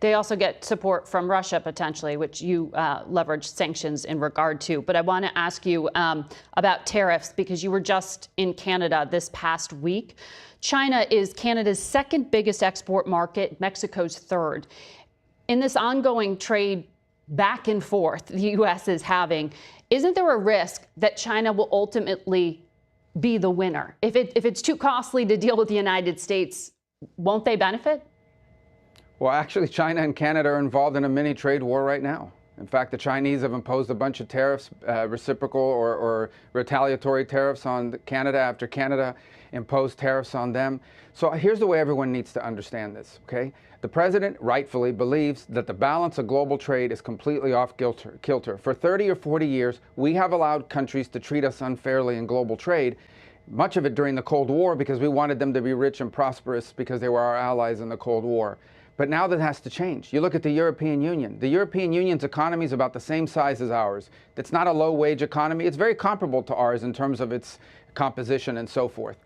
They also get support from Russia, potentially, which you leverage sanctions in regard to. But I want to ask you about tariffs, because you were just in Canada this past week. China is Canada's second biggest export market, Mexico's third. In this ongoing trade back and forth the U.S. is having, isn't there a risk that China will ultimately be the winner? If it's too costly to deal with the United States, won't they benefit? Well, actually, China and Canada are involved in a mini trade war right now. In fact, the Chinese have imposed a bunch of tariffs, reciprocal or retaliatory tariffs on Canada after Canada imposed tariffs on them. So here's the way everyone needs to understand this, okay? The president rightfully believes that the balance of global trade is completely off kilter. For 30 or 40 years, we have allowed countries to treat us unfairly in global trade, much of it during the Cold War because we wanted them to be rich and prosperous because they were our allies in the Cold War. But now that has to change. You look at the European Union. The European Union's economy is about the same size as ours. It's not a low-wage economy. It's very comparable to ours in terms of its composition and so forth.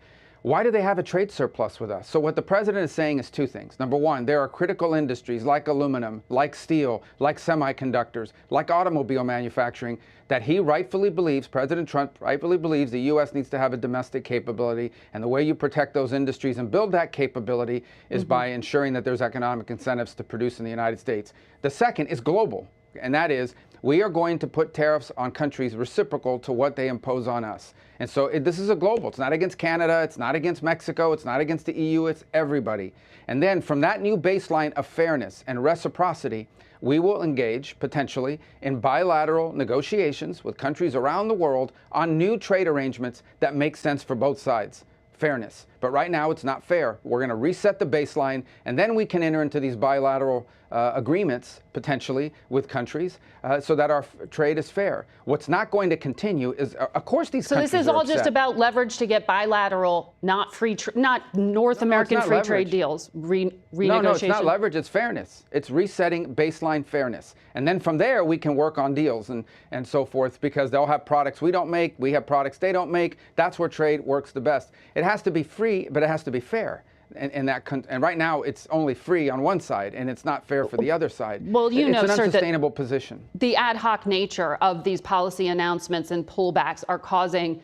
Why do they have a trade surplus with us? So what the president is saying is two things. Number one, there are critical industries like aluminum, like steel, like semiconductors, like automobile manufacturing that he rightfully believes, President Trump rightfully believes, the U.S. needs to have a domestic capability. And the way you protect those industries and build that capability is by ensuring that there's economic incentives to produce in the United States. The second is global, and that is we are going to put tariffs on countries reciprocal to what they impose on us. And so this is a global. It's not against Canada. It's not against Mexico. It's not against the EU. It's everybody. And then from that new baseline of fairness and reciprocity, we will engage potentially in bilateral negotiations with countries around the world on new trade arrangements that make sense for both sides. Fairness. But right now it's not fair. We're going to reset the baseline, and then we can enter into these bilateral agreements potentially with countries so that our trade is fair. What's not going to continue is, of course, these countries are upset. So this is all just about leverage to get bilateral, not North American free trade deals renegotiation? No, it's not leverage. It's fairness. It's resetting baseline fairness. And then from there, we can work on deals and so forth, because they'll have products we don't make. We have products they don't make. That's where trade works the best. It has to be free, but it has to be fair. And right now it's only free on one side, and it's not fair for the other side. Well, you know, it's an sir, unsustainable position. The ad hoc nature of these policy announcements and pullbacks are causing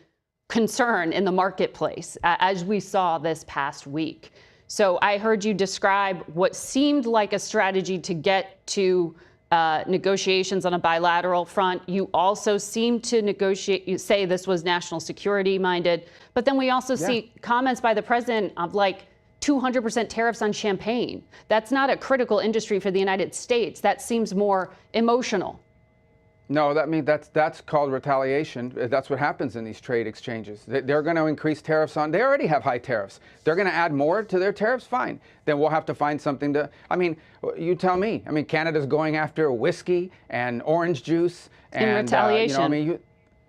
concern in the marketplace, as we saw this past week. So I heard you describe what seemed like a strategy to get to negotiations on a bilateral front. You also seem to negotiate, you say this was national security minded, but then we also see comments by the president of like 200% tariffs on champagne. That's not a critical industry for the United States. That seems more emotional. No, that's called retaliation. That's what happens in these trade exchanges. They're going to increase tariffs on, they already have high tariffs. They're going to add more to their tariffs, fine. Then we'll have to find something to, I mean, you tell me. I mean, Canada's going after whiskey and orange juice. In retaliation. You know, I mean,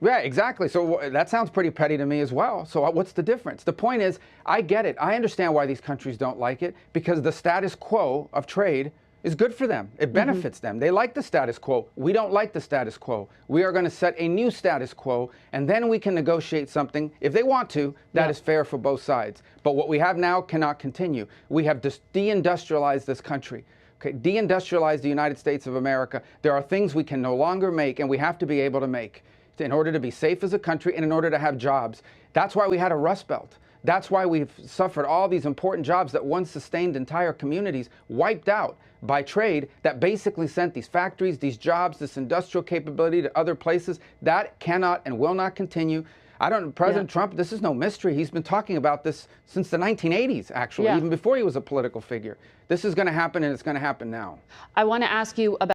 yeah, exactly. So that sounds pretty petty to me as well. So what's the difference? The point is, I get it. I understand why these countries don't like it, because the status quo of trade is good for them. It benefits them. They like the status quo. We don't like the status quo. We are going to set a new status quo, and then we can negotiate something, if they want to, that is fair for both sides. But what we have now cannot continue. We have deindustrialized this country. Okay, deindustrialized the United States of America. There are things we can no longer make, and we have to be able to make in order to be safe as a country and in order to have jobs. That's why we had a Rust Belt. That's why we've suffered all these important jobs that once sustained entire communities wiped out by trade that basically sent these factories, these jobs, this industrial capability to other places. That cannot and will not continue. President Trump, this is no mystery. He's been talking about this since the 1980s, actually, even before he was a political figure. This is going to happen, and it's going to happen now. I want to ask you about